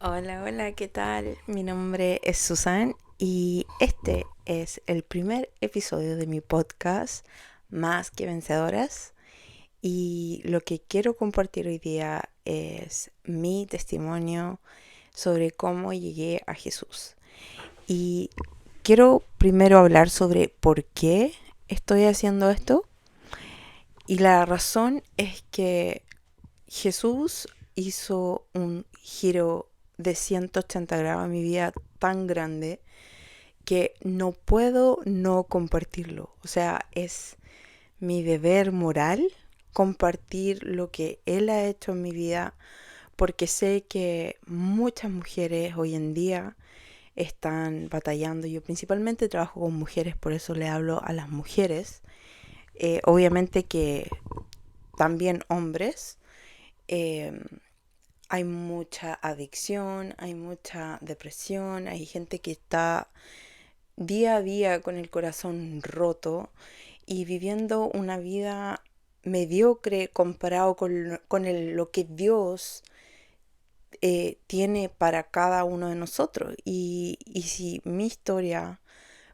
Hola, hola, ¿qué tal? Mi nombre es Susan y este es el primer episodio de mi podcast Más que Vencedoras y lo que quiero compartir hoy día es mi testimonio sobre cómo llegué a Jesús. Y quiero primero hablar sobre por qué estoy haciendo esto y la razón es que Jesús hizo un giro de 180 grados en mi vida tan grande que no puedo no compartirlo. O sea, es mi deber moral compartir lo que Él ha hecho en mi vida porque sé que muchas mujeres hoy en día están batallando. Yo principalmente trabajo con mujeres, por eso le hablo a las mujeres. Obviamente que también hombres, eh, hay mucha adicción, hay mucha depresión, hay gente que está día a día con el corazón roto y viviendo una vida mediocre comparado lo que Dios tiene para cada uno de nosotros. Y si mi historia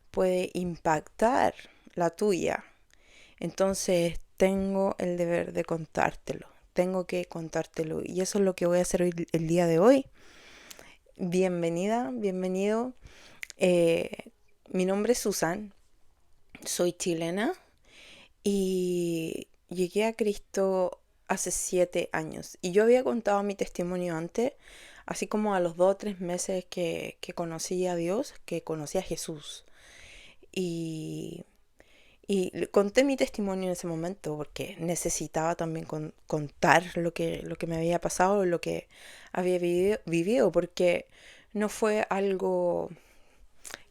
puede impactar la tuya, entonces tengo el deber de contártelo. Tengo que contártelo. Y eso es lo que voy a hacer hoy, el día de hoy. Bienvenida, bienvenido. Eh, Mi nombre es Susan, soy chilena y llegué a Cristo hace 7 años. Y yo había contado mi testimonio antes, así como a los 2 o 3 meses que conocí a Dios, que conocí a Jesús. Y conté mi testimonio en ese momento porque necesitaba también contar lo que me había pasado, lo que había vivido, porque no fue algo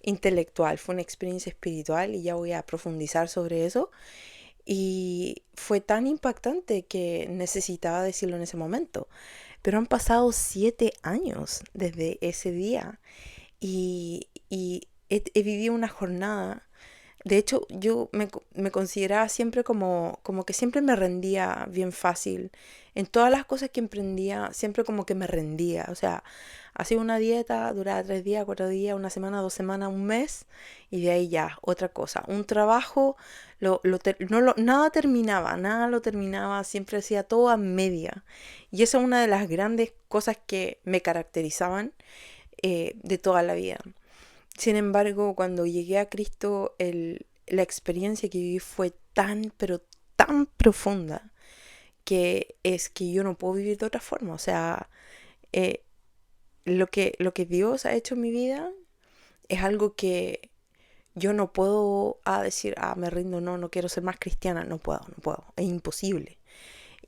intelectual, fue una experiencia espiritual y ya voy a profundizar sobre eso. Y fue tan impactante que necesitaba decirlo en ese momento. Pero han pasado 7 años desde ese día y he vivido una jornada. De hecho, yo me consideraba siempre como que siempre me rendía bien fácil. En todas las cosas que emprendía, siempre como que me rendía. O sea, hacía una dieta, duraba 3 días, 4 días, una semana, 2 semanas, un mes, y de ahí ya, otra cosa. Un trabajo, nada terminaba, nada lo terminaba, siempre hacía todo a media. Y esa es una de las grandes cosas que me caracterizaban de toda la vida. Sin embargo, cuando llegué a Cristo, la experiencia que viví fue tan, pero tan profunda que es que yo no puedo vivir de otra forma. O sea, eh, lo que Dios ha hecho en mi vida es algo que yo no puedo decir, me rindo, no, no quiero ser más cristiana. No puedo, no puedo. Es imposible.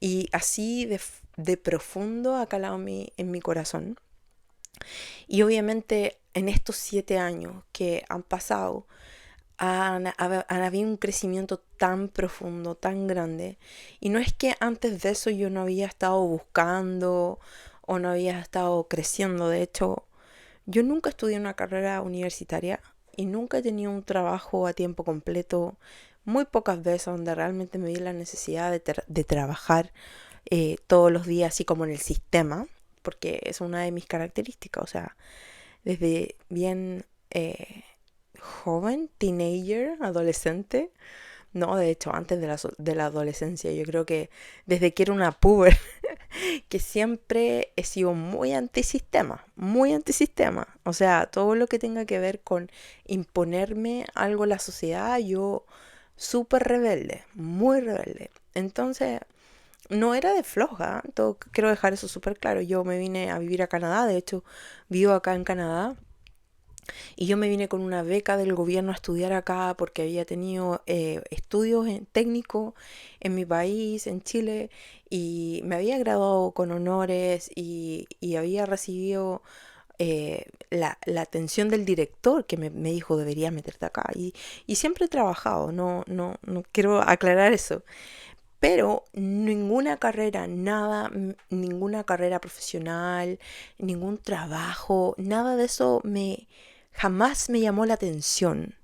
Y así de profundo ha calado en mi corazón. Y obviamente en estos 7 años que han pasado, han habido un crecimiento tan profundo, tan grande. Y no es que antes de eso yo no había estado buscando o no había estado creciendo. De hecho, yo nunca estudié una carrera universitaria y nunca he tenido un trabajo a tiempo completo. Muy pocas veces donde realmente me vi la necesidad de trabajar todos los días así como en el sistema, porque es una de mis características. O sea, desde bien joven, teenager, adolescente. No, de hecho, antes de la adolescencia, yo creo que desde que era una puber, que siempre he sido muy antisistema, muy antisistema. O sea, todo lo que tenga que ver con imponerme algo a la sociedad, yo súper rebelde, muy rebelde. Entonces, no era de floja, quiero dejar eso súper claro. Yo me vine a vivir a Canadá, de hecho, vivo acá en Canadá. Y yo me vine con una beca del gobierno a estudiar acá porque había tenido estudios técnicos en mi país, en Chile, y me había graduado con honores y había recibido la atención del director que me dijo deberías meterte acá. Y siempre he trabajado, no quiero aclarar eso. Pero ninguna carrera, nada, ninguna carrera profesional, ningún trabajo, nada de eso jamás me llamó la atención.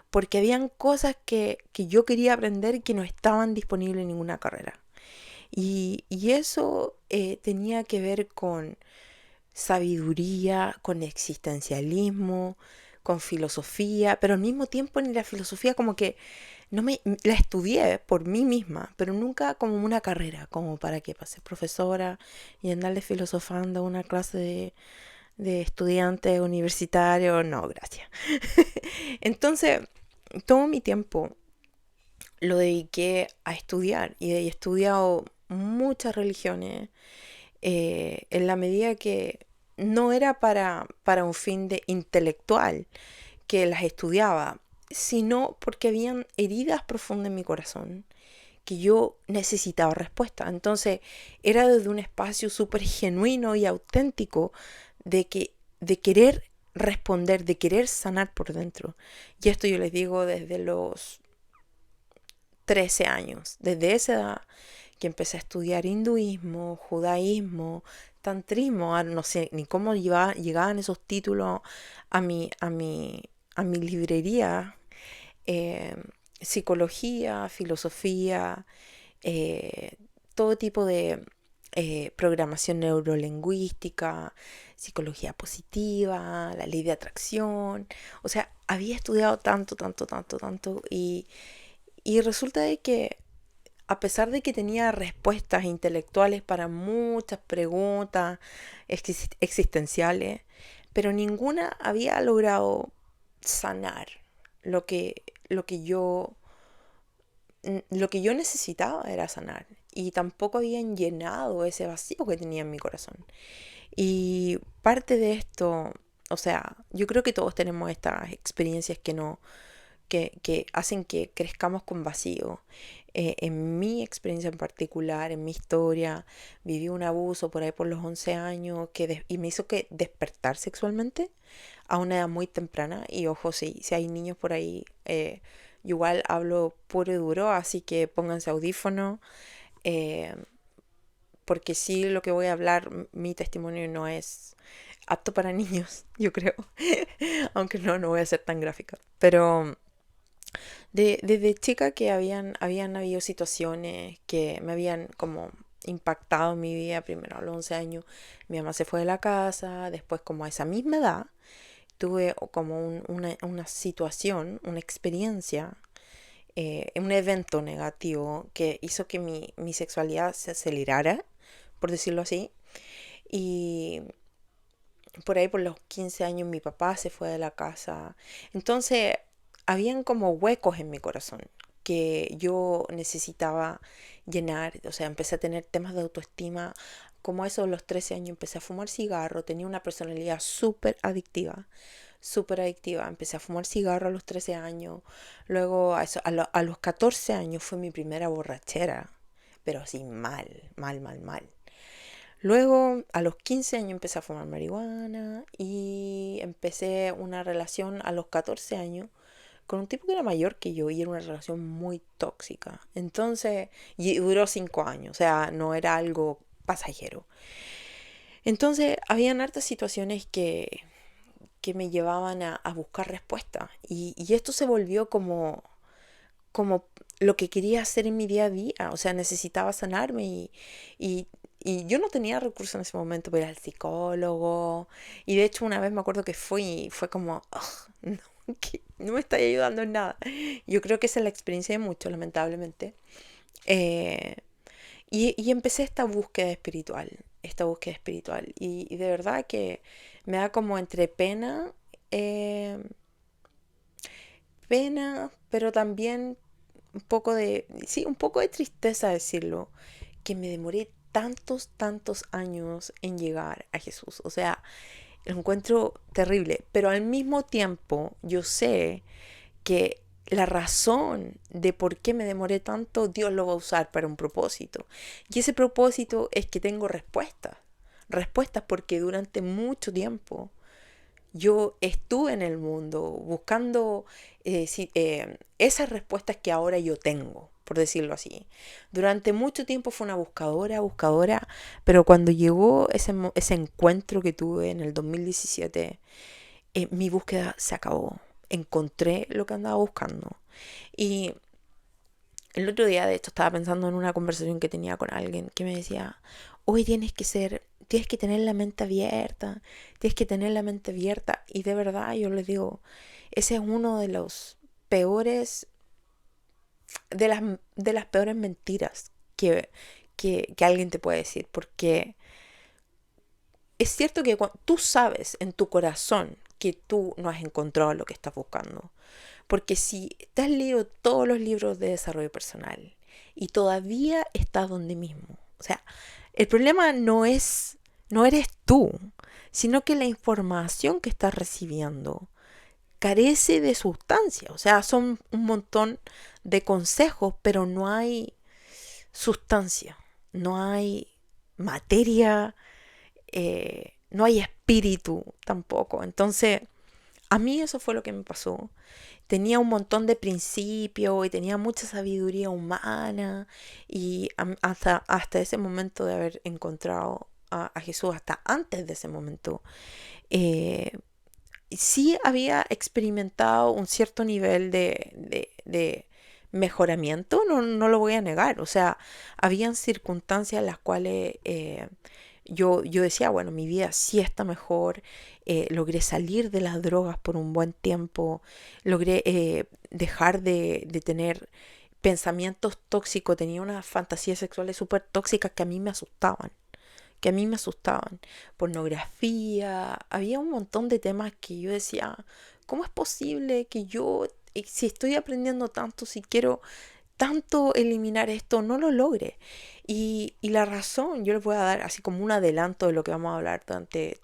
Porque habían cosas que yo quería aprender que no estaban disponibles en ninguna carrera. Y eso tenía que ver con sabiduría, con existencialismo, con filosofía, pero al mismo tiempo en la filosofía como que no me la estudié por mí misma, pero nunca como una carrera, como para que pase profesora y andarle filosofando una clase de estudiante universitario, no, gracias. Entonces, todo mi tiempo lo dediqué a estudiar y he estudiado muchas religiones en la medida que no era para un fin de intelectual que las estudiaba, sino porque habían heridas profundas en mi corazón que yo necesitaba respuesta. Entonces era desde un espacio súper genuino y auténtico de querer responder, de querer sanar por dentro. Y esto yo les digo desde los 13 años, desde esa edad que empecé a estudiar hinduismo, judaísmo, tantrismo, no sé ni cómo llegaban esos títulos a mi librería, eh, psicología, filosofía, eh, todo tipo de programación neurolingüística, psicología positiva, la ley de atracción. O sea, había estudiado tanto, tanto, tanto, tanto y resulta de que a pesar de que tenía respuestas intelectuales para muchas preguntas existenciales, pero ninguna había logrado sanar lo que, lo que yo, lo que yo necesitaba era sanar. Y tampoco habían llenado ese vacío que tenía en mi corazón. Y parte de esto, o sea, yo creo que todos tenemos estas experiencias que hacen que crezcamos con vacío. En mi experiencia en particular, en mi historia, viví un abuso por ahí por los 11 años y me hizo que despertar sexualmente a una edad muy temprana. Y ojo, si hay niños por ahí, yo igual hablo puro y duro, así que pónganse audífonos. eh, Porque sí, lo que voy a hablar, mi testimonio no es apto para niños, yo creo. Aunque no voy a ser tan gráfica. Pero desde chica que habían habido situaciones que me habían como impactado en mi vida. Primero a los 11 años mi mamá se fue de la casa, después como a esa misma edad tuve como una situación, una experiencia, un evento negativo que hizo que mi sexualidad se acelerara, por decirlo así. Y por ahí por los 15 años mi papá se fue de la casa. Entonces, habían como huecos en mi corazón que yo necesitaba llenar. O sea, empecé a tener temas de autoestima. Como a eso, a los 13 años empecé a fumar cigarro. Tenía una personalidad súper adictiva. Súper adictiva. Empecé a fumar cigarro a los 13 años. Luego, a los 14 años fue mi primera borrachera. Pero así mal, mal, mal, mal. Luego, a los 15 años empecé a fumar marihuana y empecé una relación a los 14 años con un tipo que era mayor que yo y era una relación muy tóxica. Entonces, y duró 5 años, o sea, no era algo pasajero. Entonces, habían hartas situaciones que me llevaban a buscar respuestas y esto se volvió como lo que quería hacer en mi día a día. O sea, necesitaba sanarme y, y yo no tenía recursos en ese momento para ir al psicólogo. Y de hecho una vez me acuerdo que fui y fue como, "Ugh, no, que no me está ayudando en nada". Yo creo que esa es la experiencia de muchos, lamentablemente. Eh, y empecé esta búsqueda espiritual. Y de verdad que me da como entre eh, pena, pero también un poco de tristeza decirlo, que me demoré tantos, tantos años en llegar a Jesús. O sea, lo encuentro terrible, pero al mismo tiempo yo sé que la razón de por qué me demoré tanto, Dios lo va a usar para un propósito. Y ese propósito es que tengo respuestas. Respuestas porque durante mucho tiempo yo estuve en el mundo buscando esas respuestas que ahora yo tengo, por decirlo así. Durante mucho tiempo fue una buscadora, buscadora, pero cuando llegó ese encuentro que tuve en el 2017, mi búsqueda se acabó. Encontré lo que andaba buscando. Y el otro día, de hecho, estaba pensando en una conversación que tenía con alguien que me decía, hoy tienes que tener la mente abierta, tienes que tener la mente abierta. Y de verdad yo les digo, ese es uno de los peores, de las peores mentiras que alguien te puede decir. Porque es cierto que tú sabes en tu corazón que tú no has encontrado lo que estás buscando. Porque si te has leído todos los libros de desarrollo personal y todavía estás donde mismo, o sea, el problema no eres tú, sino que la información que estás recibiendo carece de sustancia. O sea, son un montón de consejos, pero no hay sustancia, no hay materia, no hay espíritu tampoco. Entonces, a mí eso fue lo que me pasó. Tenía un montón de principios y tenía mucha sabiduría humana y hasta ese momento de haber encontrado a Jesús, hasta antes de ese momento, eh, sí había experimentado un cierto nivel de mejoramiento, no lo voy a negar. O sea, habían circunstancias en las cuales yo decía, bueno, mi vida sí está mejor, logré salir de las drogas por un buen tiempo, logré dejar de tener pensamientos tóxicos, tenía unas fantasías sexuales súper tóxicas que a mí me asustaban, pornografía, había un montón de temas que yo decía, ¿cómo es posible que yo, si estoy aprendiendo tanto, si quiero tanto eliminar esto, no lo logre? Y la razón, yo les voy a dar así como un adelanto de lo que vamos a hablar durante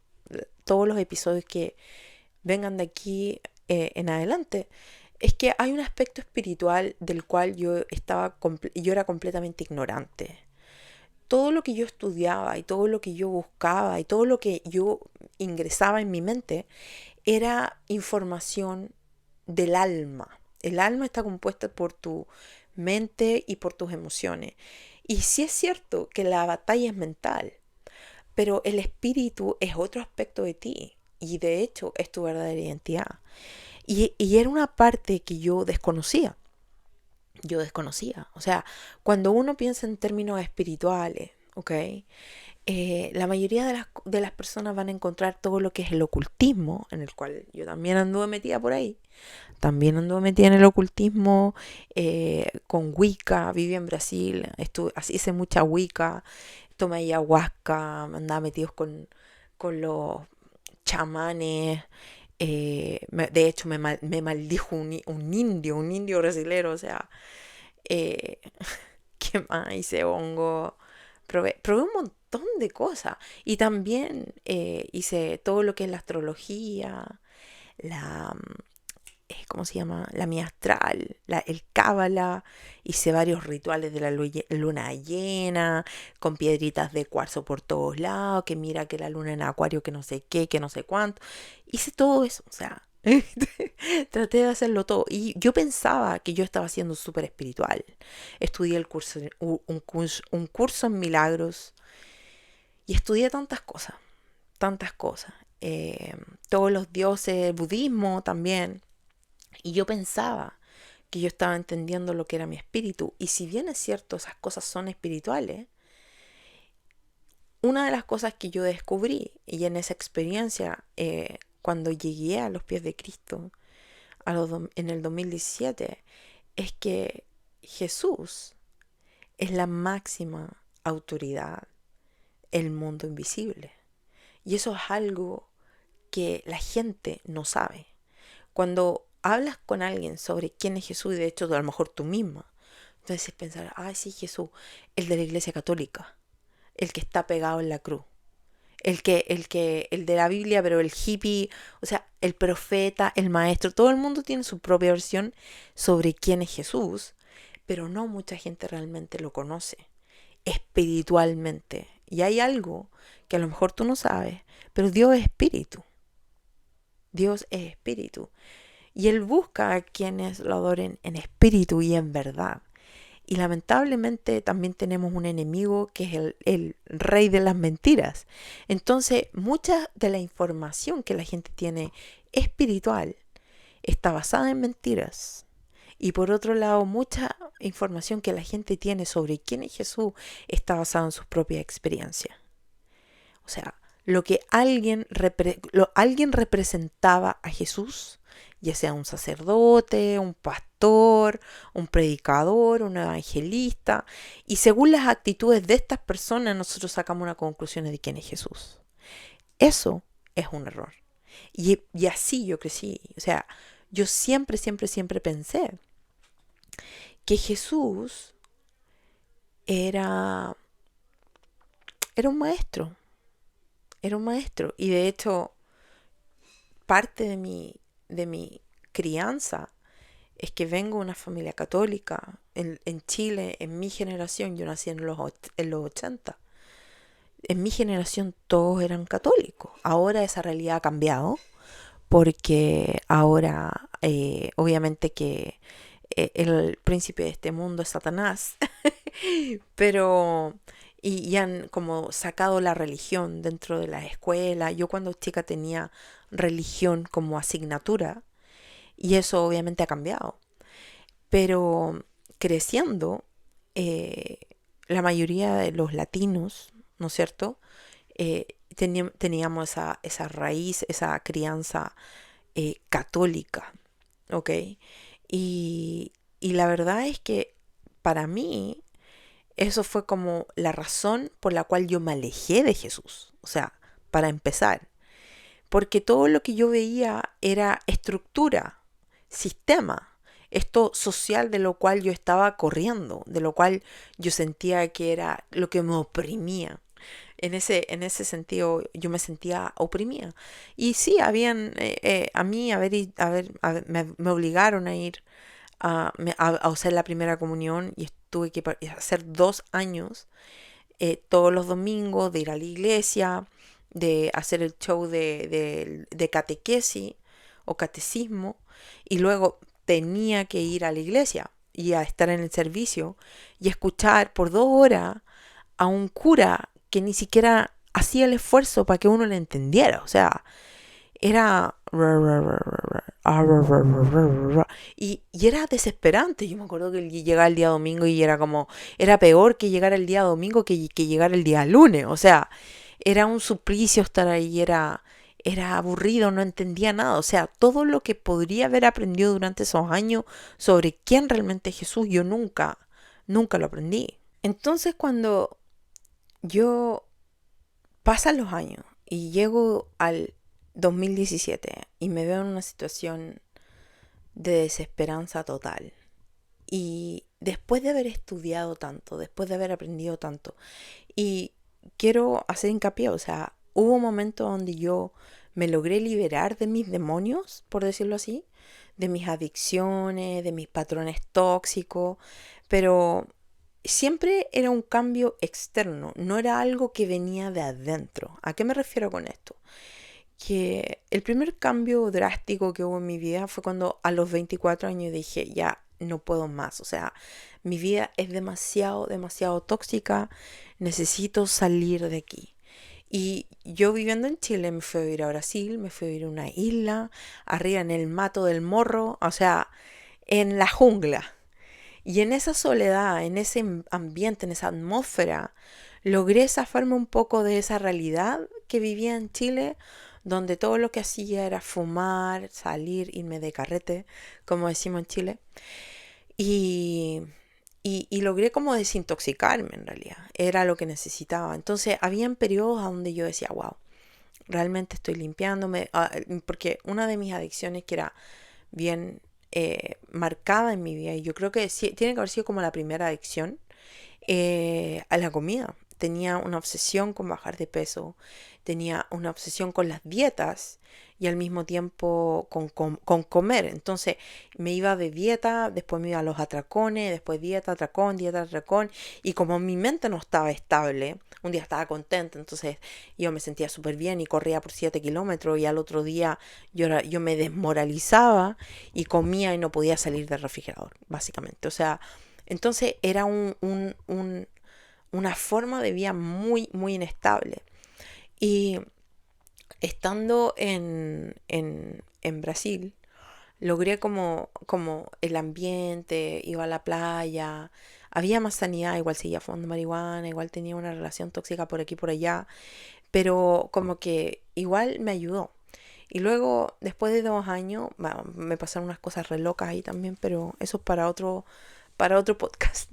todos los episodios que vengan de aquí en adelante, es que hay un aspecto espiritual del cual yo era completamente ignorante. Todo lo que yo estudiaba y todo lo que yo buscaba y todo lo que yo ingresaba en mi mente era información del alma. El alma está compuesta por tu mente y por tus emociones. Y sí es cierto que la batalla es mental, pero el espíritu es otro aspecto de ti y de hecho es tu verdadera identidad. Y era una parte que yo desconocía. Yo desconocía. O sea, cuando uno piensa en términos espirituales, ¿ok? La mayoría de las personas van a encontrar todo lo que es el ocultismo, en el cual yo también anduve metida por ahí. También anduve metida en el ocultismo con Wicca, viví en Brasil, hice mucha Wicca, tomé ayahuasca, andaba metidos con los chamanes. De hecho, me maldijo un indio brasilero, o sea, eh, ¿qué más? Hice hongo, probé un montón de cosas. Y también hice todo lo que es la astrología, la, ¿cómo se llama? La mía astral, el cábala. Hice varios rituales de la luna llena, con piedritas de cuarzo por todos lados, que mira que la luna en acuario, que no sé qué, que no sé cuánto. Hice todo eso, o sea, traté de hacerlo todo. Y yo pensaba que yo estaba siendo súper espiritual. Estudié un curso en milagros y estudié tantas cosas, tantas cosas. Todos los dioses, el budismo también. Y yo pensaba que yo estaba entendiendo lo que era mi espíritu. Y si bien es cierto, esas cosas son espirituales, una de las cosas que yo descubrí, y en esa experiencia, cuando llegué a los pies de Cristo, en el 2017, es que Jesús es la máxima autoridad en el mundo invisible. Y eso es algo que la gente no sabe. Cuando hablas con alguien sobre quién es Jesús, y de hecho a lo mejor tú misma, entonces pensar, ay sí, Jesús, el de la iglesia católica, el que está pegado en la cruz, el de la Biblia, pero el hippie, o sea, el profeta, el maestro, todo el mundo tiene su propia versión sobre quién es Jesús, pero no mucha gente realmente lo conoce espiritualmente. Y hay algo que a lo mejor tú no sabes, pero Dios es espíritu. Dios es espíritu. Y Él busca a quienes lo adoren en espíritu y en verdad. Y lamentablemente también tenemos un enemigo que es el rey de las mentiras. Entonces, mucha de la información que la gente tiene espiritual está basada en mentiras. Y por otro lado, mucha información que la gente tiene sobre quién es Jesús está basada en sus propias experiencias. O O sea, lo que alguien representaba a Jesús, ya sea un sacerdote, un pastor, un predicador, un evangelista, y según las actitudes de estas personas nosotros sacamos una conclusión de quién es Jesús. Eso es un error. Y así yo crecí. O sea, yo siempre, siempre, siempre pensé que Jesús era, era un maestro. Era un maestro. Y de hecho, parte de mi crianza es que vengo de una familia católica. En Chile, en mi generación, yo nací en los 80. En mi generación todos eran católicos. Ahora esa realidad ha cambiado porque ahora obviamente que el príncipe de este mundo es Satanás, pero y han como sacado la religión dentro de la escuela. Yo cuando chica tenía religión como asignatura y eso obviamente ha cambiado. Pero creciendo, eh, la mayoría de los latinos, ¿no es cierto? Teníamos esa raíz, esa crianza católica, ¿ok? Y, y la verdad es que para mí eso fue como la razón por la cual yo me alejé de Jesús. O sea, para empezar, porque todo lo que yo veía era estructura, sistema, esto social de lo cual yo estaba corriendo, de lo cual yo sentía que era lo que me oprimía. En ese sentido yo me sentía oprimida. Y sí, a mí me obligaron a ir a hacer la primera comunión y tuve que hacer 2 años todos los domingos, de ir a la iglesia, de hacer el show de catequesis o catecismo, y luego tenía que ir a la iglesia y a estar en el servicio y escuchar por 2 horas a un cura que ni siquiera hacía el esfuerzo para que uno le entendiera. O sea, era y era desesperante. Yo me acuerdo que llegaba el día domingo y era como, era peor que llegar el día domingo que llegar el día lunes. O sea, era un suplicio estar ahí, era aburrido, no entendía nada. O sea, todo lo que podría haber aprendido durante esos años sobre quién realmente es Jesús, yo nunca lo aprendí. Entonces cuando yo pasan los años y llego al 2017 y me veo en una situación de desesperanza total. Y después de haber estudiado tanto, después de haber aprendido tanto, y quiero hacer hincapié, o sea, hubo un momento donde yo me logré liberar de mis demonios, por decirlo así, de mis adicciones, de mis patrones tóxicos, pero siempre era un cambio externo, no era algo que venía de adentro. ¿A qué me refiero con esto? Que el primer cambio drástico que hubo en mi vida fue cuando a los 24 años dije, ya no puedo más, o sea, mi vida es demasiado, demasiado tóxica, necesito salir de aquí. Y yo viviendo en Chile me fui a vivir a Brasil, me fui a vivir a una isla, arriba en el Mato del Morro, o sea, en la jungla. Y en esa soledad, en ese ambiente, en esa atmósfera, logré zafarme un poco de esa realidad que vivía en Chile, donde todo lo que hacía era fumar, salir, irme de carrete, como decimos en Chile. Y, y logré como desintoxicarme en realidad. Era lo que necesitaba. Entonces, habían periodos donde yo decía, wow, realmente estoy limpiándome. Porque una de mis adicciones que era bien marcada en mi vida, y yo creo que sí, tiene que haber sido como la primera adicción, a la comida. Tenía una obsesión con bajar de peso, tenía una obsesión con las dietas y al mismo tiempo con comer. Entonces me iba de dieta, después me iba a los atracones, después dieta, atracón. Y como mi mente no estaba estable, un día estaba contenta, entonces yo me sentía súper bien y corría por 7 kilómetros y al otro día yo me desmoralizaba y comía y no podía salir del refrigerador, básicamente. O sea, entonces era una forma de vida muy, muy inestable. Y estando en Brasil, logré como el ambiente, iba a la playa, había más sanidad, igual seguía fumando marihuana, igual tenía una relación tóxica por aquí y por allá, pero como que igual me ayudó. Y luego, después de 2 años, bueno, me pasaron unas cosas re locas ahí también, pero eso es para otro podcast.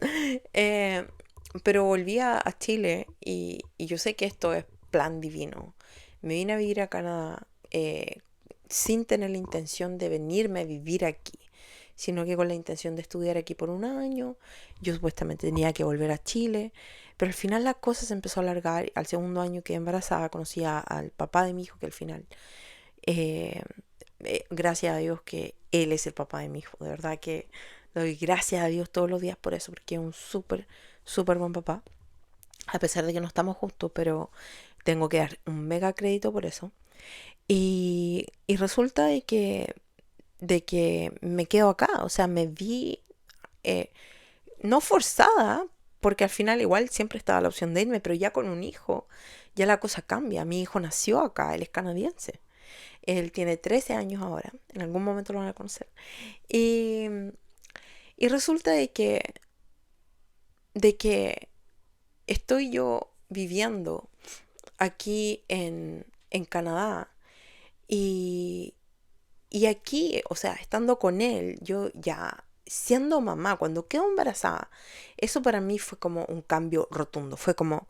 Eh, pero volví a Chile y yo sé que esto es plan divino. Me vine a vivir a Canadá sin tener la intención de venirme a vivir aquí, sino que con la intención de estudiar aquí por 1 año. Yo supuestamente tenía que volver a Chile, pero al final la cosa se empezó a alargar. Al segundo año quedé embarazada, conocí al papá de mi hijo, que al final, eh, gracias a Dios que él es el papá de mi hijo. De verdad que doy gracias a Dios todos los días por eso, porque es un súper, súper buen papá. A pesar de que no estamos juntos, pero tengo que dar un mega crédito por eso. Y resulta de que me quedo acá, o sea, me vi eh, no forzada, porque al final igual siempre estaba la opción de irme, pero ya con un hijo, ya la cosa cambia. Mi hijo nació acá, él es canadiense. Él tiene 13 años ahora, en algún momento lo van a conocer. Y, y resulta de que estoy yo viviendo aquí en Canadá y, y aquí, o sea, estando con él, yo ya siendo mamá, cuando quedo embarazada, eso para mí fue como un cambio rotundo. Fue como,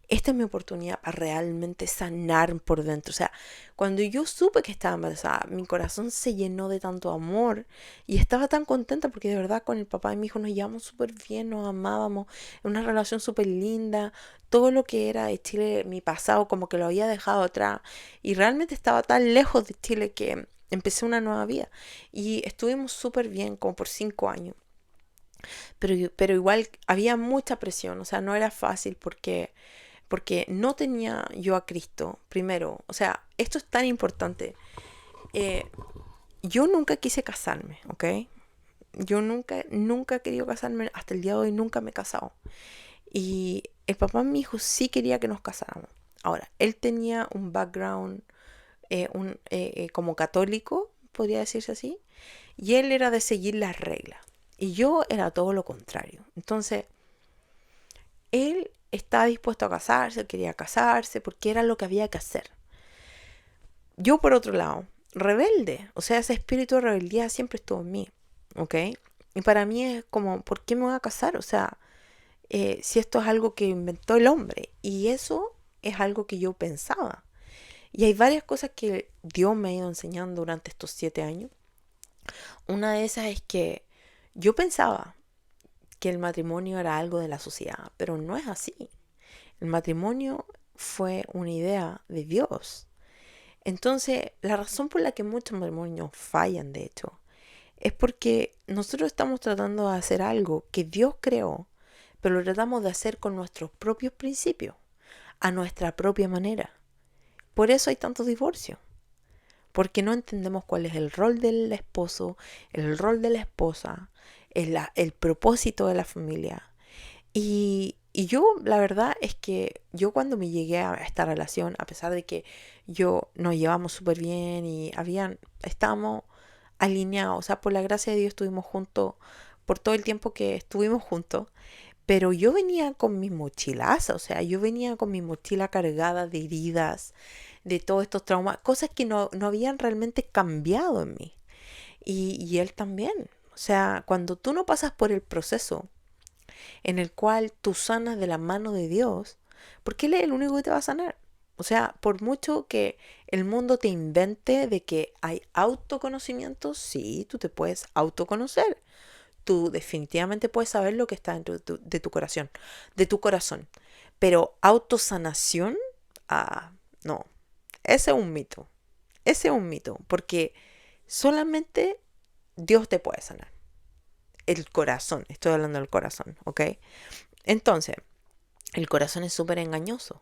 esta es mi oportunidad para realmente sanar por dentro. O sea, cuando yo supe que estaba embarazada, mi corazón se llenó de tanto amor y estaba tan contenta porque de verdad con el papá de mi hijo nos llevamos súper bien, nos amábamos, una relación súper linda. Todo lo que era de Chile, mi pasado, como que lo había dejado atrás y realmente estaba tan lejos de Chile que empecé una nueva vida y estuvimos súper bien como por 5 años. Pero igual había mucha presión, o sea, no era fácil porque no tenía yo a Cristo primero. O sea, esto es tan importante. Eh, yo nunca quise casarme, ¿ok? Yo nunca he querido casarme, hasta el día de hoy nunca me he casado. Y el papá de mi hijo sí quería que nos casáramos. Ahora, él tenía un background como católico, podría decirse así, y él era de seguir las reglas. Y yo era todo lo contrario. Entonces, él estaba dispuesto a casarse, quería casarse, porque era lo que había que hacer. Yo, por otro lado, rebelde, o sea, ese espíritu de rebeldía siempre estuvo en mí, ¿ok? Y para mí es como, ¿por qué me voy a casar? O sea, si esto es algo que inventó el hombre, y eso es algo que yo pensaba. Y hay varias cosas que Dios me ha ido enseñando durante estos 7 años. Una de esas es que yo pensaba que el matrimonio era algo de la sociedad, pero no es así. El matrimonio fue una idea de Dios. Entonces, la razón por la que muchos matrimonios fallan, de hecho, es porque nosotros estamos tratando de hacer algo que Dios creó, pero lo tratamos de hacer con nuestros propios principios, a nuestra propia manera. Por eso hay tantos divorcios, porque no entendemos cuál es el rol del esposo, el rol de la esposa, el propósito de la familia. Y yo, la verdad es que yo cuando me llegué a esta relación, a pesar de que yo nos llevamos súper bien y estábamos alineados, o sea, por la gracia de Dios estuvimos juntos por todo el tiempo que estuvimos juntos, pero yo venía con mi mochilaza, o sea, yo venía con mi mochila cargada de heridas, de todos estos traumas, cosas que no habían realmente cambiado en mí. Y él también. O sea, cuando tú no pasas por el proceso en el cual tú sanas de la mano de Dios, porque Él es el único que te va a sanar. O sea, por mucho que el mundo te invente de que hay autoconocimiento, sí, tú te puedes autoconocer. Tú definitivamente puedes saber lo que está dentro de tu corazón. Pero autosanación, no, ese es un mito. Ese es un mito, porque solamente Dios te puede sanar. El corazón, estoy hablando del corazón, ¿ok? Entonces, el corazón es súper engañoso.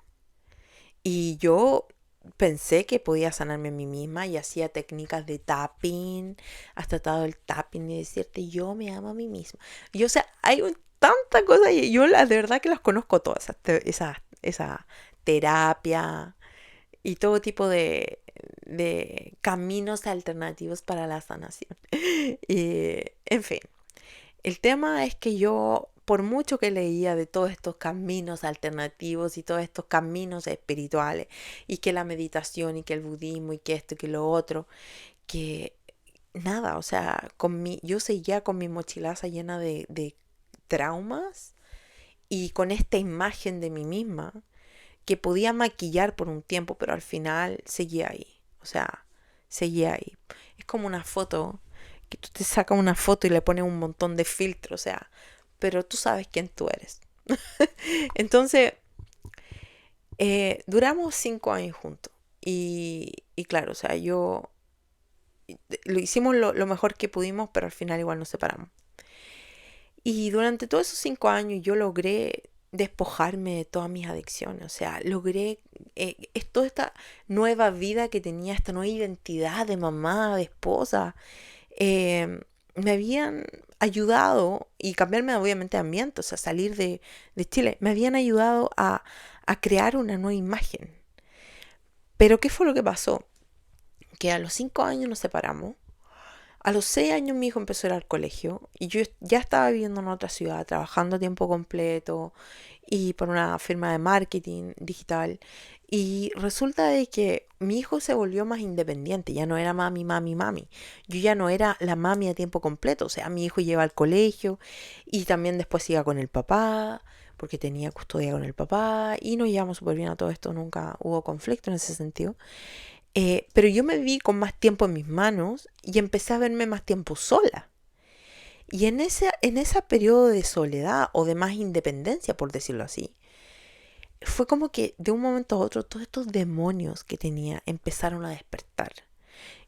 Y yo pensé que podía sanarme a mí misma y hacía técnicas de tapping. Has tratado el tapping y decirte, yo me amo a mí misma. Y o sea, hay tanta cosa y yo de verdad que las conozco todas, esa terapia y todo tipo de caminos alternativos para la sanación. Y, en fin, el tema es que yo por mucho que leía de todos estos caminos alternativos y todos estos caminos espirituales, y que la meditación y que el budismo y que esto y que lo otro, que nada, o sea, yo seguía con mi mochilaza llena de traumas y con esta imagen de mí misma que podía maquillar por un tiempo, pero al final seguía ahí. O sea, seguía ahí. Es como una foto, que tú te sacas una foto y le pones un montón de filtros, o sea, pero tú sabes quién tú eres. Entonces, duramos 5 años juntos. Y claro, o sea, lo hicimos lo mejor que pudimos, pero al final igual nos separamos. Y durante todos esos 5 años yo logré despojarme de todas mis adicciones. O sea, logré toda esta nueva vida que tenía, esta nueva identidad de mamá, de esposa. Me habían ayudado, y cambiarme obviamente de ambiente, o sea, salir de Chile, me habían ayudado a crear una nueva imagen. Pero ¿qué fue lo que pasó? Que a los 5 años nos separamos. A los 6 años mi hijo empezó a ir al colegio y yo ya estaba viviendo en otra ciudad, trabajando a tiempo completo y por una firma de marketing digital. Y resulta de que mi hijo se volvió más independiente, ya no era mami, mami, mami. Yo ya no era la mami a tiempo completo, o sea, mi hijo lleva al colegio y también después iba con el papá, porque tenía custodia con el papá y nos llevamos súper bien a todo esto, nunca hubo conflicto en ese sentido. Pero yo me vi con más tiempo en mis manos y empecé a verme más tiempo sola. Y en ese periodo de soledad o de más independencia, por decirlo así, fue como que de un momento a otro todos estos demonios que tenía empezaron a despertar.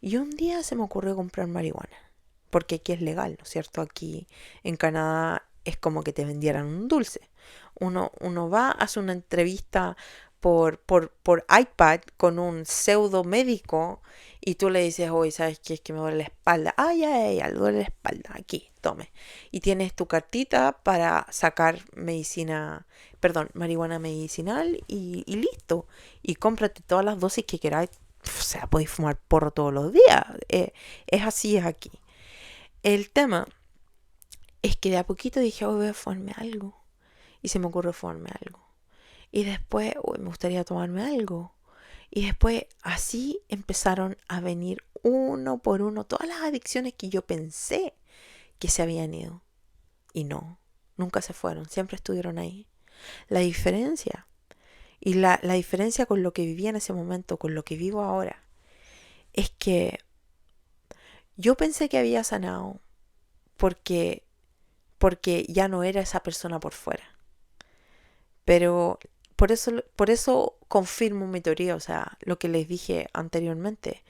Y un día se me ocurrió comprar marihuana, porque aquí es legal, ¿no es cierto? Aquí en Canadá es como que te vendieran un dulce. Uno va, hace una entrevista por iPad con un pseudo médico y tú le dices, oye, ¿sabes qué? Es que me duele la espalda. Ay, ay, ay, duele la espalda. Aquí, tome. Y tienes tu cartita para sacar marihuana medicinal y listo. Y cómprate todas las dosis que queráis. O sea, podéis fumar porro todos los días. Es así, es aquí. El tema es que de a poquito dije, oh, voy a fumarme algo. Y se me ocurrió fumarme algo. Y después, uy, me gustaría tomarme algo. Y después así empezaron a venir uno por uno todas las adicciones que yo pensé que se habían ido. Y no, nunca se fueron, siempre estuvieron ahí. La diferencia, y la diferencia con lo que vivía en ese momento, con lo que vivo ahora, es que yo pensé que había sanado porque, porque ya no era esa persona por fuera. Pero por eso confirmo mi teoría, o sea, lo que les dije anteriormente.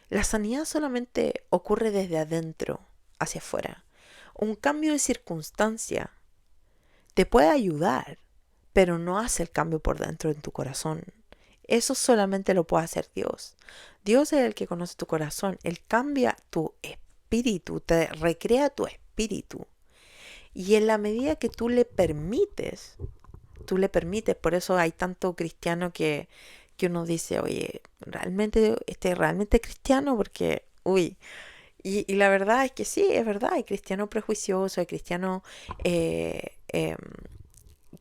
La sanidad solamente ocurre desde adentro hacia afuera. Un cambio de circunstancia te puede ayudar, pero no hace el cambio por dentro en tu corazón. Eso solamente lo puede hacer Dios. Dios es el que conoce tu corazón. Él cambia tu espíritu, te recrea tu espíritu. Y en la medida que tú le permites, por eso hay tanto cristiano que uno dice, oye, realmente, realmente cristiano, porque, uy, y la verdad es que sí, es verdad, hay cristiano prejuicioso, hay cristiano eh, eh,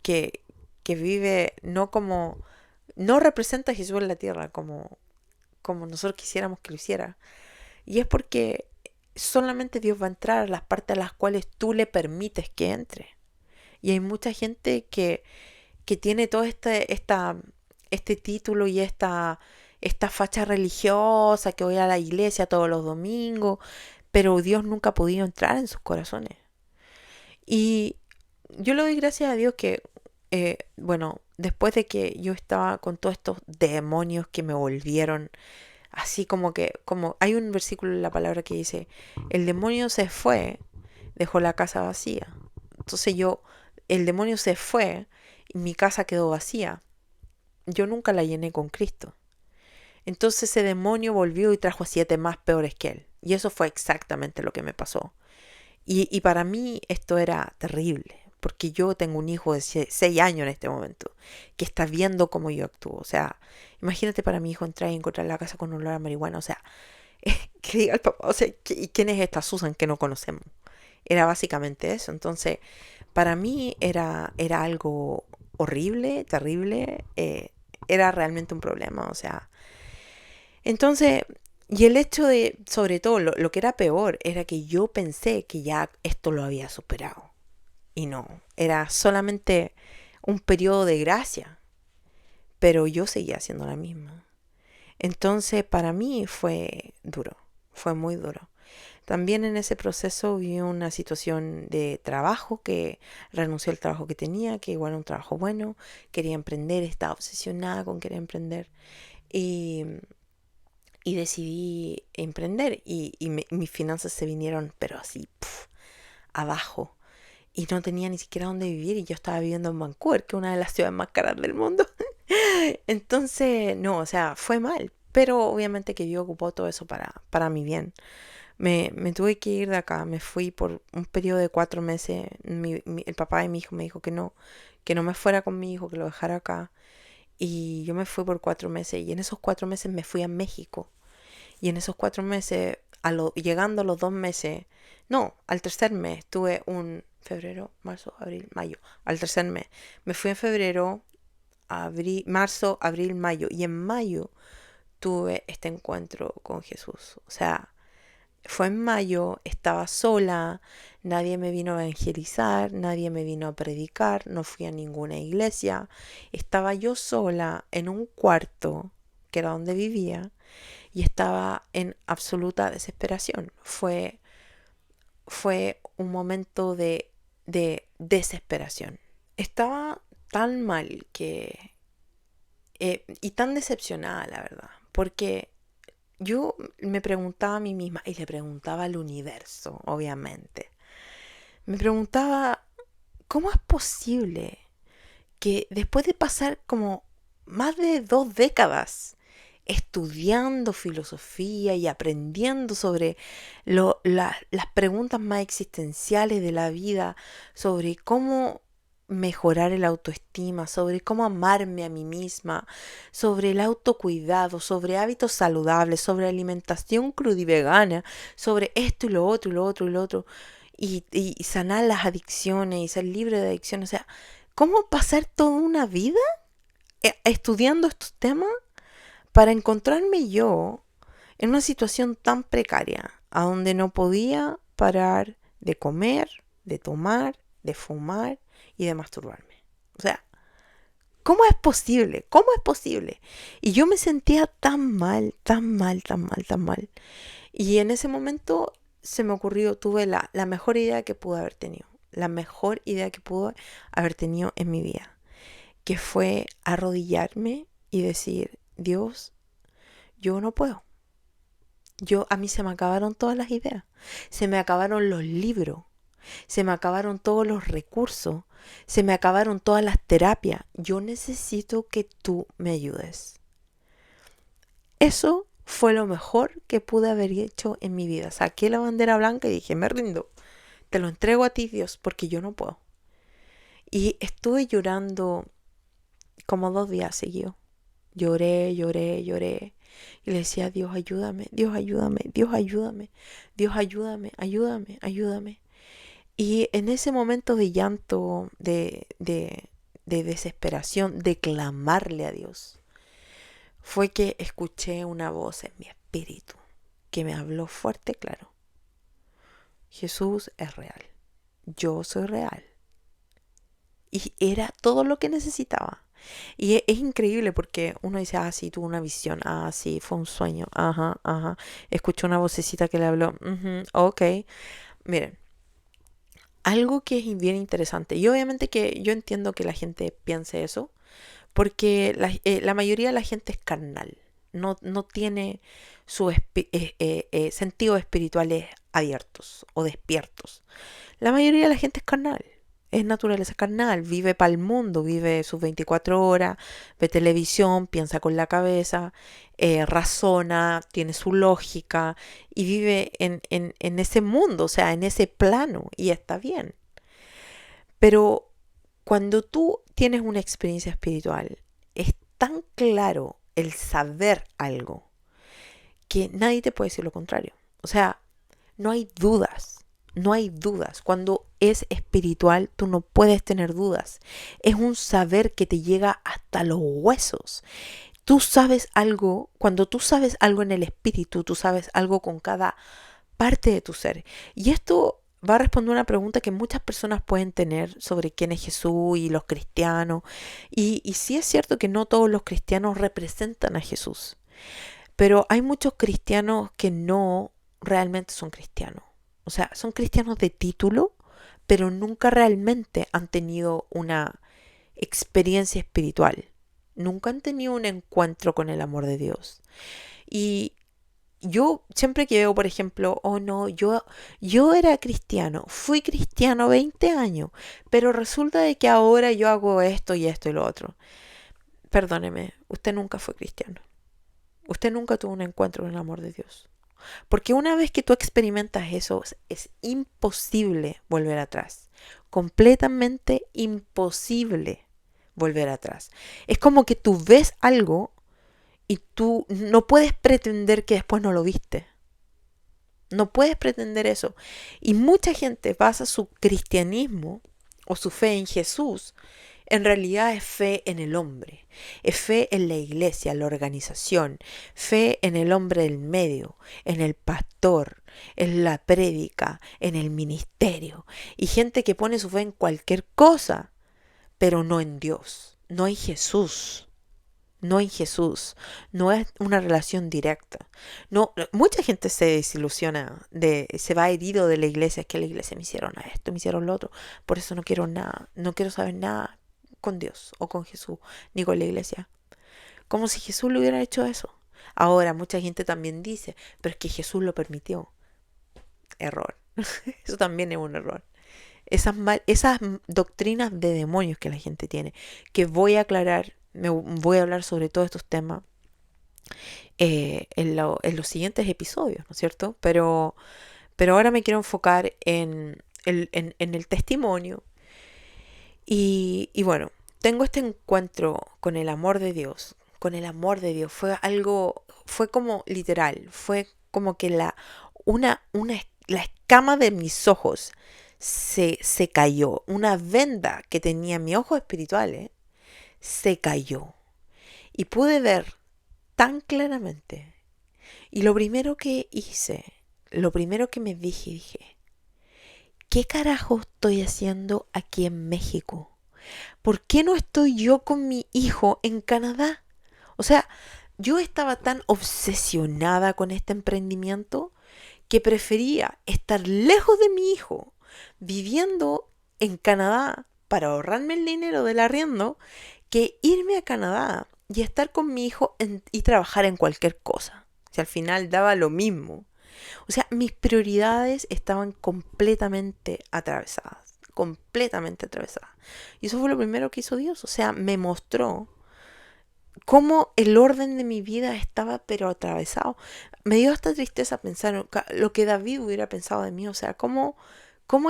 que, que vive no representa a Jesús en la tierra como nosotros quisiéramos que lo hiciera. Y es porque solamente Dios va a entrar a las partes a las cuales tú le permites que entre. Y hay mucha gente que tiene todo este título y esta facha religiosa, que voy a la iglesia todos los domingos, pero Dios nunca ha podido entrar en sus corazones. Y yo le doy gracias a Dios que, bueno, después de que yo estaba con todos estos demonios que me volvieron así como hay un versículo en la palabra que dice, el demonio se fue, dejó la casa vacía. Entonces el demonio se fue y mi casa quedó vacía. Yo nunca la llené con Cristo. Entonces ese demonio volvió y trajo 7 más peores que él. Y eso fue exactamente lo que me pasó. Y para mí esto era terrible, porque yo tengo un hijo de 6 años en este momento, que está viendo cómo yo actúo. O sea, imagínate para mi hijo entrar y encontrar la casa con olor a marihuana. O sea, que diga el papá, o sea, ¿y quién es esta Susan que no conocemos? Era básicamente eso. Entonces, Para mí era algo horrible, terrible, era realmente un problema, o sea. Entonces, y el hecho de, sobre todo, lo que era peor, era que yo pensé que ya esto lo había superado. Y no, era solamente un periodo de gracia, pero yo seguía siendo la misma. Entonces, para mí fue duro, fue muy duro. También en ese proceso vi una situación de trabajo, que renuncié al trabajo que tenía, que igual era un trabajo bueno, quería emprender, estaba obsesionada con querer emprender y, y decidí emprender y mis finanzas se vinieron, pero así, abajo. Y no tenía ni siquiera dónde vivir y yo estaba viviendo en Vancouver, que es una de las ciudades más caras del mundo. Entonces, no, o sea, fue mal. Pero obviamente que Dios ocupó todo eso para mi bien. Me tuve que ir de acá, me fui por un periodo de 4 meses. El papá de mi hijo me dijo que no me fuera con mi hijo, que lo dejara acá. Y yo me fui por 4 meses y en esos 4 meses me fui a México. Y en esos 4 meses, llegando a los 2 meses, no, al tercer mes, tuve un febrero, marzo, abril, mayo. Al tercer mes, me fui en febrero, marzo, abril, mayo. Y en mayo tuve este encuentro con Jesús. O sea, fue en mayo, estaba sola, nadie me vino a evangelizar, nadie me vino a predicar, no fui a ninguna iglesia. Estaba yo sola en un cuarto, que era donde vivía, y estaba en absoluta desesperación. Fue un momento de desesperación. Estaba tan mal y tan decepcionada, la verdad, porque yo me preguntaba a mí misma y le preguntaba al universo, obviamente. Me preguntaba, ¿cómo es posible que después de pasar como más de 2 décadas estudiando filosofía y aprendiendo sobre las preguntas más existenciales de la vida, sobre cómo mejorar el autoestima, sobre cómo amarme a mí misma, sobre el autocuidado, sobre hábitos saludables, sobre alimentación crudivegana, sobre esto y lo otro y lo otro y lo otro, y sanar las adicciones y ser libre de adicciones. O sea, ¿cómo pasar toda una vida estudiando estos temas para encontrarme yo en una situación tan precaria, a donde no podía parar de comer, de tomar, de fumar y de masturbarme? O sea, ¿cómo es posible? ¿Cómo es posible? Y yo me sentía tan mal, tan mal, tan mal, tan mal. Y en ese momento se me ocurrió, tuve la mejor idea que pude haber tenido. La mejor idea que pude haber tenido en mi vida. Que fue arrodillarme y decir, Dios, yo no puedo. A mí se me acabaron todas las ideas. Se me acabaron los libros. Se me acabaron todos los recursos. Se me acabaron todas las terapias. Yo necesito que tú me ayudes. Eso fue lo mejor que pude haber hecho en mi vida. Saqué la bandera blanca y dije, me rindo. Te lo entrego a ti, Dios, porque yo no puedo. Y estuve llorando como 2 días seguidos. Lloré, lloré, lloré. Y le decía, Dios, ayúdame, Dios, ayúdame, Dios, ayúdame, Dios, ayúdame, ayúdame, ayúdame. Y en ese momento de llanto, de desesperación, de clamarle a Dios, fue que escuché una voz en mi espíritu que me habló fuerte y claro. Jesús es real. Yo soy real. Y era todo lo que necesitaba. Y es increíble porque uno dice, ah, sí, tuvo una visión, ah, sí, fue un sueño, ajá, ajá. Escuchó una vocecita que le habló, ok. Miren, algo que es bien interesante, y obviamente que yo entiendo que la gente piense eso, porque la mayoría de la gente es carnal, no tiene sus sentidos espirituales abiertos o despiertos. La mayoría de la gente es carnal, es naturaleza carnal, vive para el mundo, vive sus 24 horas, ve televisión, piensa con la cabeza, razona, tiene su lógica y vive en ese mundo, o sea, en ese plano y está bien. Pero cuando tú tienes una experiencia espiritual, es tan claro el saber algo que nadie te puede decir lo contrario. O sea, no hay dudas. No hay dudas. Cuando es espiritual, tú no puedes tener dudas. Es un saber que te llega hasta los huesos. Tú sabes algo, cuando tú sabes algo en el espíritu, tú sabes algo con cada parte de tu ser. Y esto va a responder una pregunta que muchas personas pueden tener sobre quién es Jesús y los cristianos. Y sí es cierto que no todos los cristianos representan a Jesús, pero hay muchos cristianos que no realmente son cristianos. O sea, son cristianos de título, pero nunca realmente han tenido una experiencia espiritual. Nunca han tenido un encuentro con el amor de Dios. Y yo siempre que veo, por ejemplo, oh no, yo era cristiano, fui cristiano 20 años, pero resulta de que ahora yo hago esto y esto y lo otro. Perdóneme, usted nunca fue cristiano. Usted nunca tuvo un encuentro con el amor de Dios. Porque una vez que tú experimentas eso, es imposible volver atrás. Completamente imposible volver atrás. Es como que tú ves algo y tú no puedes pretender que después no lo viste. No puedes pretender eso. Y mucha gente basa su cristianismo o su fe en Jesús. En realidad es fe en el hombre, es fe en la iglesia, la organización, fe en el hombre del medio, en el pastor, en la prédica, en el ministerio. Y gente que pone su fe en cualquier cosa, pero no en Dios, no en Jesús. No en Jesús, no es una relación directa. No, mucha gente se desilusiona, se va herido de la iglesia, es que la iglesia me hicieron esto, me hicieron lo otro, por eso no quiero nada, no quiero saber nada con Dios o con Jesús, ni con la iglesia. Como si Jesús le hubiera hecho eso. Ahora, mucha gente también dice, pero es que Jesús lo permitió. Error. Eso también es un error. Esas doctrinas de demonios que la gente tiene, que voy a aclarar, voy a hablar sobre todos estos temas en los siguientes episodios, ¿no es cierto? Pero ahora me quiero enfocar en el testimonio y bueno, tengo este encuentro con el amor de Dios, con el amor de Dios. Fue como literal, fue como que la escama de mis ojos se cayó. Una venda que tenía en mi ojo espiritual, se cayó. Y pude ver tan claramente. Y lo primero que hice, lo primero que me dije, ¿qué carajo estoy haciendo aquí en México? ¿Por qué no estoy yo con mi hijo en Canadá? O sea, yo estaba tan obsesionada con este emprendimiento que prefería estar lejos de mi hijo, viviendo en Canadá para ahorrarme el dinero del arriendo, que irme a Canadá y estar con mi hijo y trabajar en cualquier cosa. Si al final daba lo mismo. O sea, mis prioridades estaban completamente atravesadas. Completamente atravesadas. Y eso fue lo primero que hizo Dios. O sea, me mostró cómo el orden de mi vida estaba pero atravesado. Me dio hasta tristeza pensar lo que David hubiera pensado de mí. O sea, cómo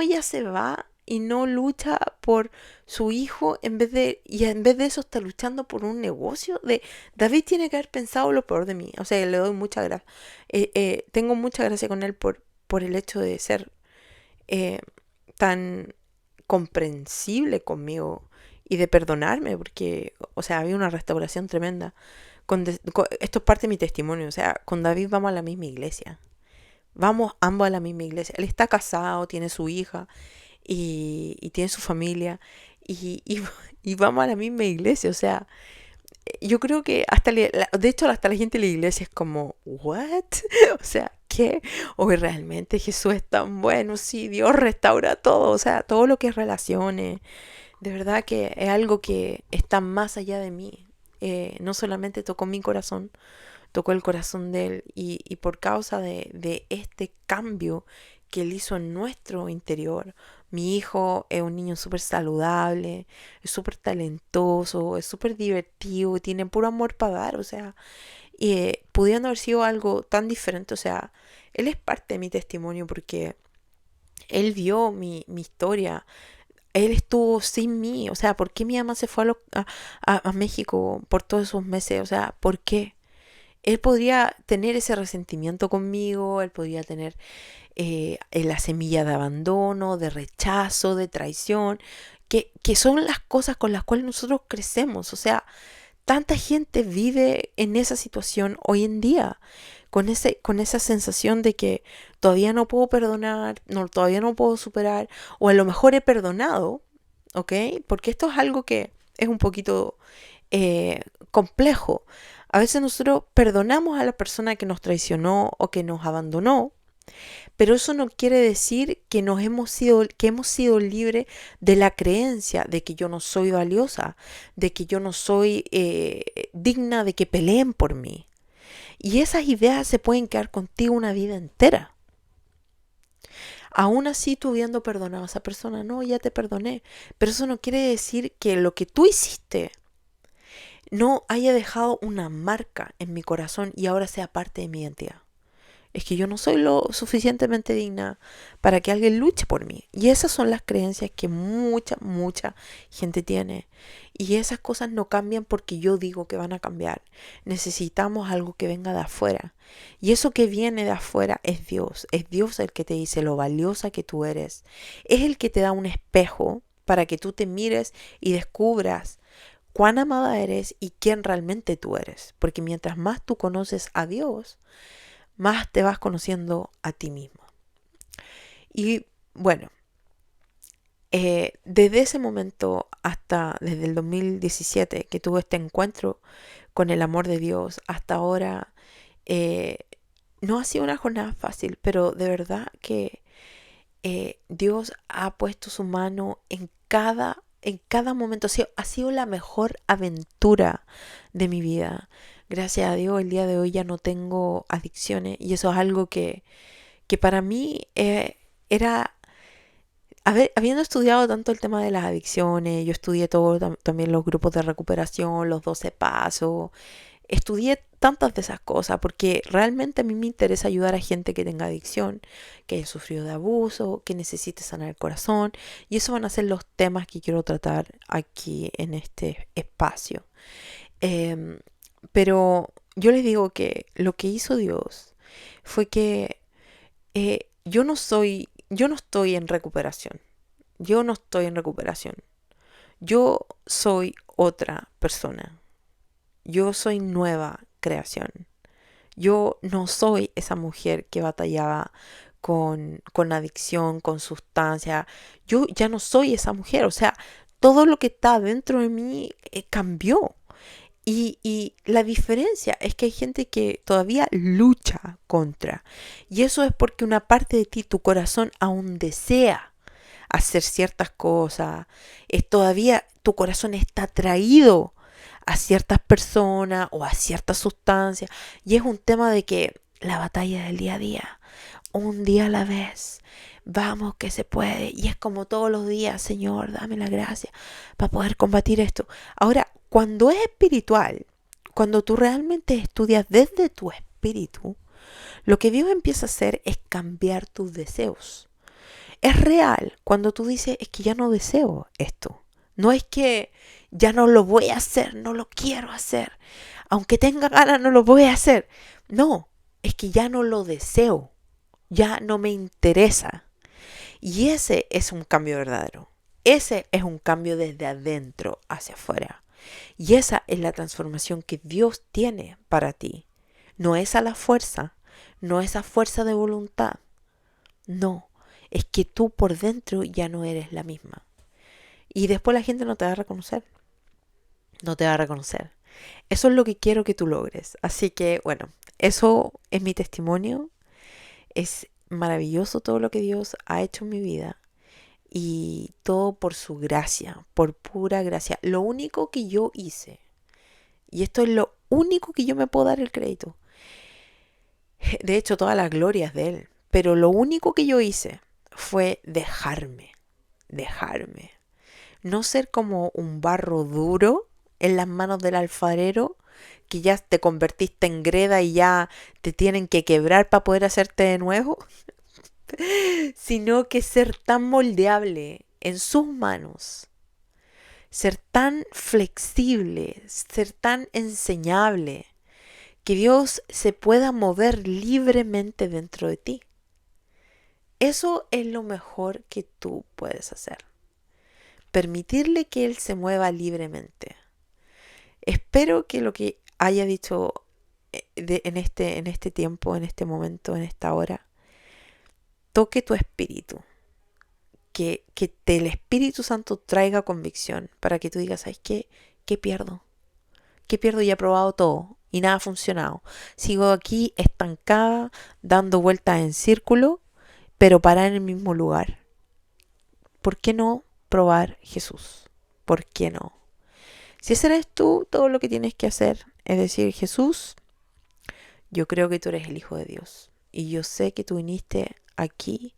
ella se va y no lucha por su hijo y en vez de eso está luchando por un negocio. David tiene que haber pensado lo peor de mí. O sea, le doy mucha gracia. Tengo mucha gracia con él por el hecho de ser tan comprensible conmigo y de perdonarme, porque, o sea, había una restauración tremenda. Esto es parte de mi testimonio, o sea, con David vamos a la misma iglesia. Vamos ambos a la misma iglesia. Él está casado, tiene su hija y tiene su familia y vamos a la misma iglesia, o sea, yo creo que de hecho hasta la gente de la iglesia es como, ¿what? O sea, ¿qué? Hoy realmente Jesús es tan bueno, sí, Dios restaura todo, o sea, todo lo que es relaciones, de verdad que es algo que está más allá de mí. No solamente tocó mi corazón, tocó el corazón de él y por causa de este cambio que él hizo en nuestro interior. Mi hijo es un niño súper saludable, es súper talentoso, es súper divertido, tiene puro amor para dar, o sea, pudiendo haber sido algo tan diferente, o sea, él es parte de mi testimonio porque él vio mi historia. Él estuvo sin mí, o sea, ¿por qué mi mamá se fue a México por todos esos meses? O sea, ¿por qué? Él podría tener ese resentimiento conmigo, él podría tener la semilla de abandono, de rechazo, de traición, que son las cosas con las cuales nosotros crecemos. O sea, tanta gente vive en esa situación hoy en día, con esa sensación de que todavía no puedo perdonar, no, todavía no puedo superar, o a lo mejor he perdonado, ¿ok? Porque esto es algo que es un poquito complejo. A veces nosotros perdonamos a la persona que nos traicionó o que nos abandonó, pero eso no quiere decir que que hemos sido libres de la creencia de que yo no soy valiosa, de que yo no soy digna de que peleen por mí. Y esas ideas se pueden quedar contigo una vida entera. Aún así, tú habiendo perdonado a esa persona, no, ya te perdoné. Pero eso no quiere decir que lo que tú hiciste no haya dejado una marca en mi corazón y ahora sea parte de mi identidad. Es que yo no soy lo suficientemente digna para que alguien luche por mí. Y esas son las creencias que mucha gente tiene. Y esas cosas no cambian porque yo digo que van a cambiar. Necesitamos algo que venga de afuera. Y eso que viene de afuera es Dios. Es Dios el que te dice lo valiosa que tú eres. Es el que te da un espejo para que tú te mires y descubras cuán amada eres y quién realmente tú eres. Porque mientras más tú conoces a Dios, más te vas conociendo a ti mismo. Y bueno, desde ese momento hasta desde el 2017 que tuve este encuentro con el amor de Dios, hasta ahora eh, no ha sido una jornada fácil, pero de verdad que Dios ha puesto su mano en cada momento. Ha sido la mejor aventura de mi vida. Gracias a Dios, el día de hoy ya no tengo adicciones y eso es algo que para mí era, habiendo estudiado tanto el tema de las adicciones, yo estudié todo, también los grupos de recuperación, los 12 pasos, estudié tantas de esas cosas porque realmente a mí me interesa ayudar a gente que tenga adicción, que haya sufrido de abuso, que necesite sanar el corazón, y esos van a ser los temas que quiero tratar aquí en este espacio. Em, pero yo les digo que lo que hizo Dios fue que yo no estoy en recuperación. Yo no estoy en recuperación. Yo soy otra persona. Yo soy nueva creación. Yo no soy esa mujer que batallaba con adicción, con sustancia. Yo ya no soy esa mujer. O sea, todo lo que está dentro de mí cambió. Y la diferencia es que hay gente que todavía lucha contra. Y eso es porque una parte de ti, tu corazón, aún desea hacer ciertas cosas. Todavía tu corazón está atraído a ciertas personas o a ciertas sustancias. Y es un tema de que la batalla del día a día, un día a la vez. Vamos que se puede. Y es como todos los días, Señor, dame la gracia para poder combatir esto. Ahora, cuando es espiritual, cuando tú realmente estudias desde tu espíritu, lo que Dios empieza a hacer es cambiar tus deseos. Es real cuando tú dices, es que ya no deseo esto. No es que ya no lo voy a hacer, no lo quiero hacer. Aunque tenga ganas, no lo voy a hacer. No, es que ya no lo deseo. Ya no me interesa. Y ese es un cambio verdadero. Ese es un cambio desde adentro hacia afuera. Y esa es la transformación que Dios tiene para ti. No es a la fuerza, no es a fuerza de voluntad. No, es que tú por dentro ya no eres la misma. Y después la gente no te va a reconocer. No te va a reconocer. Eso es lo que quiero que tú logres. Así que, bueno, eso es mi testimonio. Es maravilloso todo lo que Dios ha hecho en mi vida. Y todo por su gracia, por pura gracia. Lo único que yo hice, y esto es lo único que yo me puedo dar el crédito. De hecho, toda la gloria es de Él. Pero lo único que yo hice fue dejarme. No ser como un barro duro en las manos del alfarero, que ya te convertiste en greda y ya te tienen que quebrar para poder hacerte de nuevo, sino que ser tan moldeable en sus manos, ser tan flexible, ser tan enseñable, que Dios se pueda mover libremente dentro de ti. Eso es lo mejor que tú puedes hacer. Permitirle que Él se mueva libremente. Espero que lo que haya dicho en este tiempo, en este momento, en esta hora, toque tu espíritu. Que el Espíritu Santo traiga convicción para que tú digas, ¿sabes qué? ¿Qué pierdo? ¿Qué pierdo? Ya he probado todo y nada ha funcionado. Sigo aquí estancada, dando vueltas en círculo, pero parada en el mismo lugar. ¿Por qué no probar Jesús? ¿Por qué no? Si ese eres tú, todo lo que tienes que hacer es decir, Jesús, yo creo que tú eres el Hijo de Dios. Y yo sé que tú viniste aquí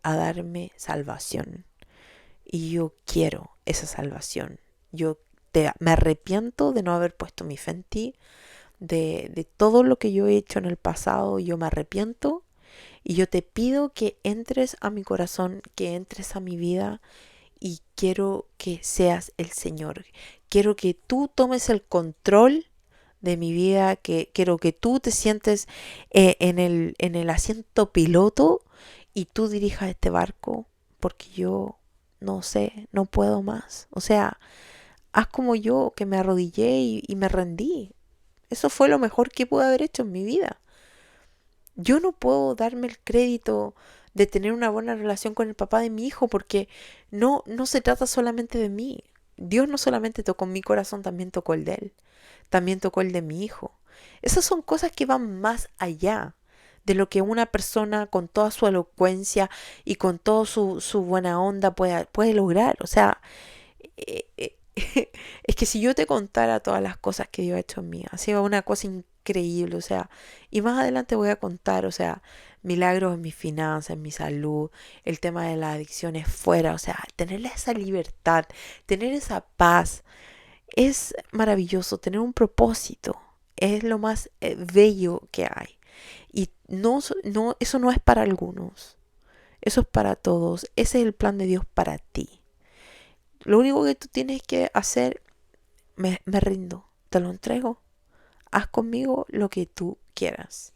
a darme salvación. Y yo quiero esa salvación. Me arrepiento de no haber puesto mi fe en ti, de todo lo que yo he hecho en el pasado. Yo me arrepiento y yo te pido que entres a mi corazón, que entres a mi vida y quiero que seas el Señor. Quiero que tú tomes el control de mi vida, que quiero que tú te sientes en el asiento piloto y tú dirijas este barco, porque yo no sé, no puedo más. O sea, haz como yo, que me arrodillé y me rendí. Eso fue lo mejor que pude haber hecho en mi vida. Yo no puedo darme el crédito de tener una buena relación con el papá de mi hijo porque no se trata solamente de mí. Dios no solamente tocó mi corazón, también tocó el de él. También tocó el de mi hijo. Esas son cosas que van más allá de lo que una persona con toda su elocuencia y con toda su buena onda puede lograr. O sea, eh, eh, es que si yo te contara todas las cosas que Dios ha hecho en mí, ha sido una cosa increíble, o sea, y más adelante voy a contar, o sea, milagros en mis finanzas, en mi salud, el tema de las adicciones fuera, o sea, tener esa libertad, tener esa paz, es maravilloso, tener un propósito, es lo más bello que hay. Y eso no es para algunos, eso es para todos, ese es el plan de Dios para ti. Lo único que tú tienes que hacer, me rindo, te lo entrego. Haz conmigo lo que tú quieras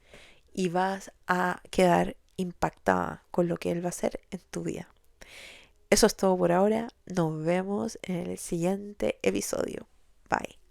y vas a quedar impactada con lo que Él va a hacer en tu vida. Eso es todo por ahora. Nos vemos en el siguiente episodio. Bye.